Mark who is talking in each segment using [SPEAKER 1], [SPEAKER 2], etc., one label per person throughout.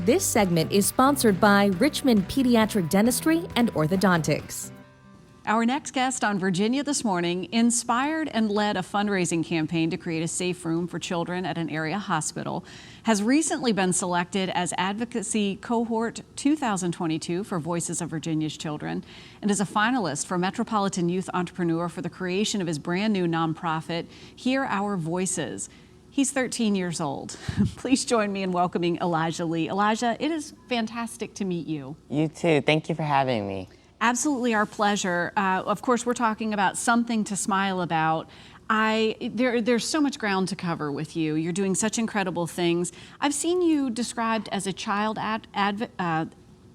[SPEAKER 1] This segment is sponsored by Richmond Pediatric Dentistry and Orthodontics.
[SPEAKER 2] Our next guest on Virginia This Morning inspired and led a fundraising campaign to create a safe room for children at an area hospital, has recently been selected as Advocacy Cohort 2022 for Voices of Virginia's Children, and is a finalist for Metropolitan Youth Entrepreneur for the creation of his brand new nonprofit, Hear Our Voices. He's 13 years old. Please join me in welcoming Elijah Lee. Elijah, it is fantastic to meet you.
[SPEAKER 3] You too. Thank you for having me.
[SPEAKER 2] Absolutely our pleasure. Of course, we're talking about something to smile about. There's so much ground to cover with you. You're doing such incredible things. I've seen you described as a child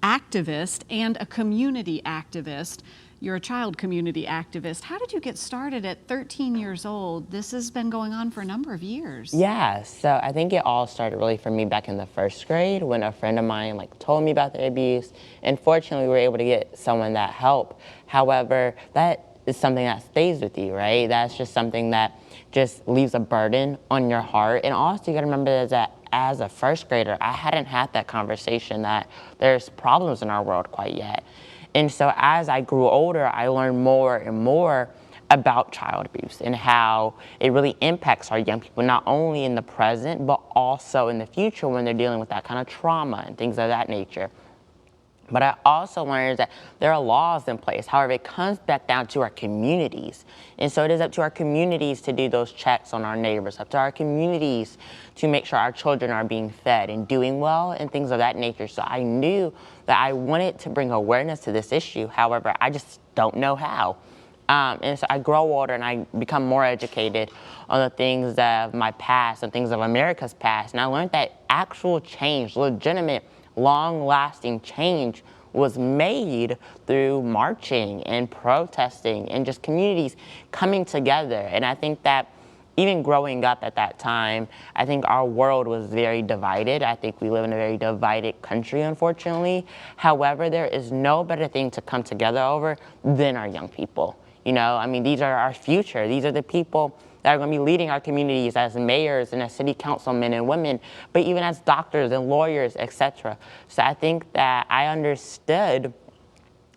[SPEAKER 2] activist and a community activist. You're a child community activist. How did you get started at 13 years old? This has been going on for a number of years.
[SPEAKER 3] Yeah, so I think it all started really for me back in the first grade when a friend of mine told me about the abuse, and fortunately we were able to get someone that help. However, that is something that stays with you, right? That's just something that just leaves a burden on your heart. And also you gotta remember that as a first grader, I hadn't had that conversation that there's problems in our world quite yet. And so as I grew older, I learned more and more about child abuse and how it really impacts our young people, not only in the present, but also in the future when they're dealing with that kind of trauma and things of that nature. But I also learned that there are laws in place. However, it comes back down to our communities. And so it is up to our communities to do those checks on our neighbors, up to our communities to make sure our children are being fed and doing well and things of that nature. So I knew that I wanted to bring awareness to this issue. However, I just don't know how. And so I grow older and I become more educated on the things of my past and things of America's past. And I learned that actual change, legitimate, long-lasting change was made through marching and protesting and just communities coming together. And I think that even growing up at that time, I think our world was very divided. I think we live in a very divided country, unfortunately. However, there is no better thing to come together over than our young people. You know, I mean, these are our future. These are the people that are going to be leading our communities as mayors and as city councilmen and women, but even as doctors and lawyers, etc. So I think that I understood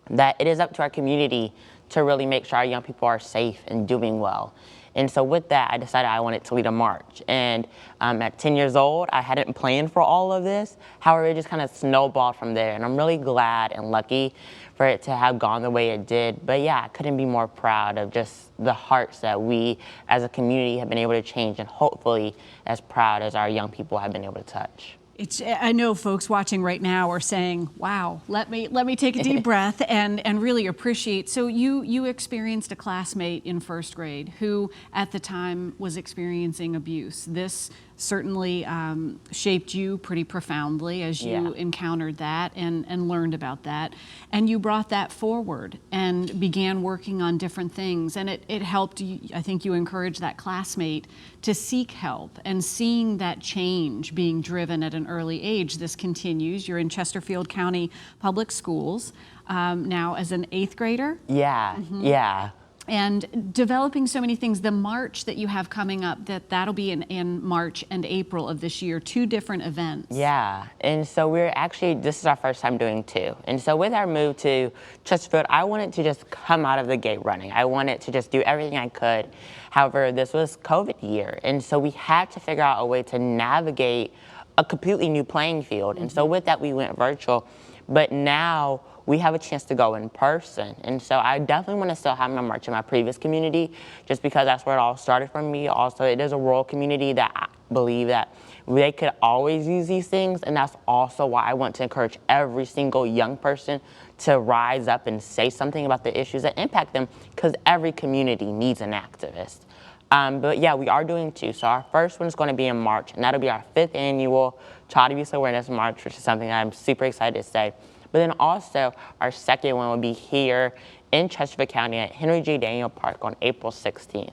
[SPEAKER 3] that it is up to our community to really make sure our young people are safe and doing well. And so with that, I decided I wanted to lead a march. And at 10 years old, I hadn't planned for all of this. However, it just kind of snowballed from there. And I'm really glad and lucky for it to have gone the way it did. But yeah, I couldn't be more proud of just the hearts that we as a community have been able to change, and hopefully as proud as our young people have been able to touch.
[SPEAKER 2] I know folks watching right now are saying, wow, let me take a deep breath and really appreciate. So you experienced a classmate in first grade who at the time was experiencing abuse. This certainly shaped you pretty profoundly as you encountered that and learned about that. And you brought that forward and began working on different things. And it helped you, I think you encouraged that classmate to seek help, and seeing that change being driven at an early age. This continues. You're in Chesterfield County Public Schools now as an 8th grader.
[SPEAKER 3] Yeah.
[SPEAKER 2] And developing so many things. The march that you have coming up, that'll be in March and April of this year, 2 different events.
[SPEAKER 3] Yeah, and so this is our first time doing 2. And so with our move to Chesterfield, I wanted to just come out of the gate running. I wanted to just do everything I could. However, this was COVID year, and so we had to figure out a way to navigate a completely new playing field. And so with that, we went virtual. But now we have a chance to go in person. And so I definitely want to still have my march in my previous community, just because that's where it all started for me. Also, it is a rural community that I believe that they could always use these things. And that's also why I want to encourage every single young person to rise up and say something about the issues that impact them, because every community needs an activist. But yeah, we are doing 2. So our first one is going to be in March, and that'll be our 5th annual Child Abuse Awareness March, which is something I'm super excited to say. But then also our second one will be here in Chesterfield County at Henry J. Daniel Park on April 16th.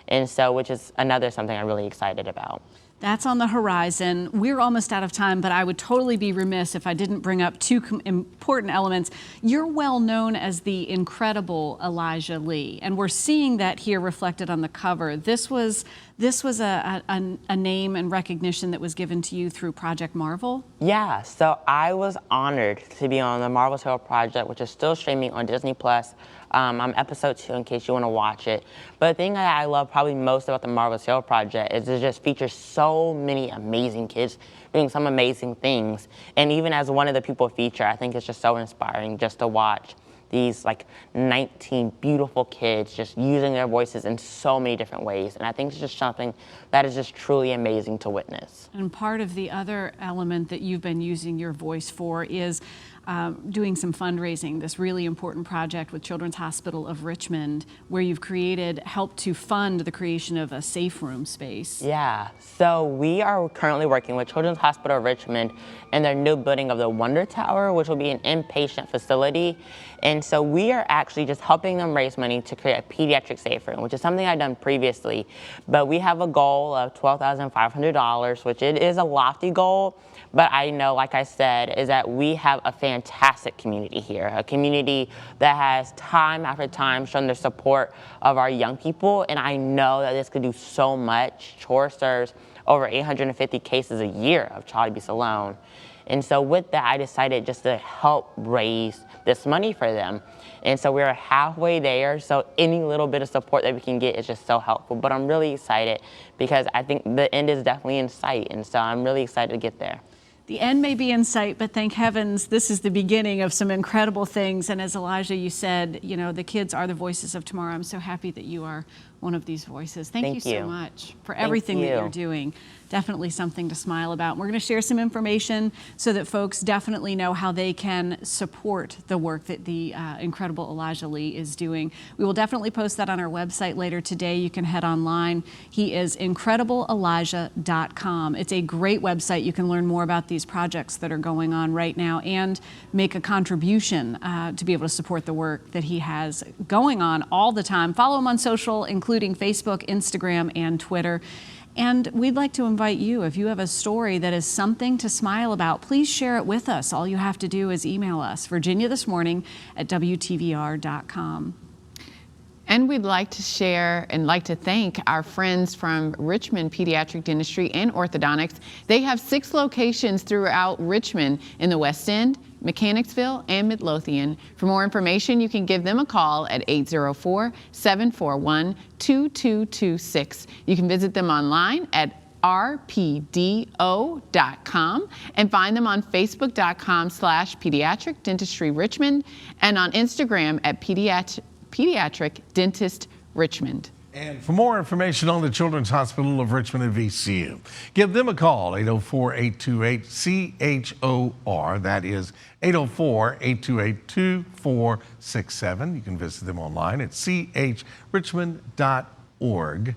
[SPEAKER 3] And so, which is another something I'm really excited about.
[SPEAKER 2] That's on the horizon. We're almost out of time, but I would totally be remiss if I didn't bring up two important elements. You're well known as the incredible Elijah Lee, and we're seeing that here reflected on the cover. This was a name and recognition that was given to you through Project Marvel?
[SPEAKER 3] Yeah, so I was honored to be on the Marvel's Hero Project, which is still streaming on Disney+. I'm episode 2 in case you want to watch it. But the thing that I love probably most about the Marvel's Hero Project is it just features so many amazing kids doing some amazing things. And even as one of the people featured, I think it's just so inspiring just to watch these like 19 beautiful kids just using their voices in so many different ways. And I think it's just something that is just truly amazing to witness.
[SPEAKER 2] And part of the other element that you've been using your voice for is doing some fundraising, this really important project with Children's Hospital of Richmond, where you've helped to fund the creation of a safe room space.
[SPEAKER 3] Yeah, so we are currently working with Children's Hospital of Richmond in their new building of the Wonder Tower, which will be an inpatient facility. And so we are actually just helping them raise money to create a pediatric safe room, which is something I've done previously. But we have a goal of $12,500, which it is a lofty goal. But I know, like I said, is that we have a fantastic community here, a community that has time after time shown their support of our young people. And I know that this could do so much. CHOR serves over 850 cases a year of child abuse alone. And so with that, I decided just to help raise this money for them. And so we're halfway there, so any little bit of support that we can get is just so helpful. But I'm really excited because I think the end is definitely in sight, and so I'm really excited to get there.
[SPEAKER 2] The end may be in sight, but thank heavens this is the beginning of some incredible things. And as Elijah, you said, you know, the kids are the voices of tomorrow. I'm so happy that you are one of these voices. Thank you so much for everything that you're doing. Definitely something to smile about. We're going to share some information so that folks definitely know how they can support the work that the incredible Elijah Lee is doing. We will definitely post that on our website later today. You can head online. He is incredibleelijah.com. It's a great website. You can learn more about these projects that are going on right now and make a contribution to be able to support the work that he has going on all the time. Follow him on social, including Facebook, Instagram, and Twitter. And we'd like to invite you, if you have a story that is something to smile about, please share it with us. All you have to do is email us, virginiathismorning@WTVR.com.
[SPEAKER 4] And we'd like to share and like to thank our friends from Richmond Pediatric Dentistry and Orthodontics. They have 6 locations throughout Richmond in the West End, Mechanicsville, and Midlothian. For more information, you can give them a call at 804-741-2226. You can visit them online at rpdo.com and find them on facebook.com/Pediatric Dentistry Richmond and on Instagram at Pediatric Dentist Richmond.
[SPEAKER 5] And for more information on the Children's Hospital of Richmond and VCU, give them a call, 804-828-CHOR. That is 804-828-2467. You can visit them online at chrichmond.org.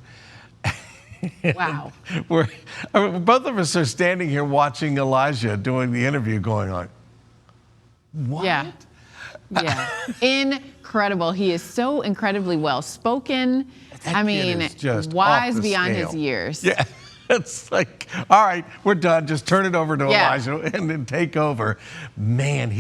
[SPEAKER 4] Wow.
[SPEAKER 5] Both of us are standing here watching Elijah doing the interview going on. What?
[SPEAKER 4] Yeah. Yeah. Incredible. He is so incredibly well spoken.
[SPEAKER 5] That kid is just
[SPEAKER 4] wise
[SPEAKER 5] off the
[SPEAKER 4] beyond
[SPEAKER 5] scale.
[SPEAKER 4] his years.
[SPEAKER 5] Yeah. It's like, all right, we're done. Just turn it over to Elijah and then take over. Man,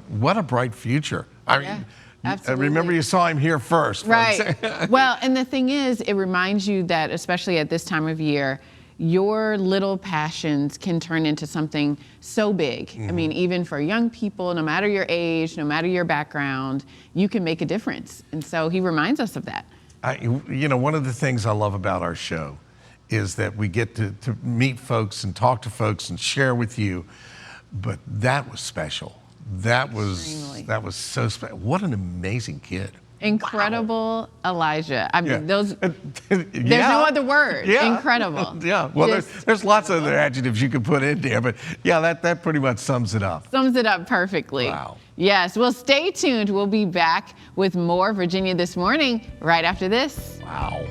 [SPEAKER 5] what a bright future. I mean,
[SPEAKER 4] absolutely.
[SPEAKER 5] Remember you saw him here first.
[SPEAKER 4] Right. Well, and the thing is, it reminds you that, especially at this time of year, your little passions can turn into something so big. I mean, even for young people, no matter your age, no matter your background, you can make a difference. And so he reminds us of that.
[SPEAKER 5] One of the things I love about our show is that we get to meet folks and talk to folks and share with you. But that was special. That was so special. What an amazing kid.
[SPEAKER 4] Incredible Elijah. I mean, there's
[SPEAKER 5] yeah.
[SPEAKER 4] no other word.
[SPEAKER 5] Yeah.
[SPEAKER 4] Incredible.
[SPEAKER 5] Yeah. Well, there's lots of other adjectives you could put in there, but yeah, that pretty much sums it up.
[SPEAKER 4] Sums it up perfectly.
[SPEAKER 5] Wow.
[SPEAKER 4] Yes. Well, stay tuned. We'll be back with more Virginia This Morning right after this.
[SPEAKER 5] Wow.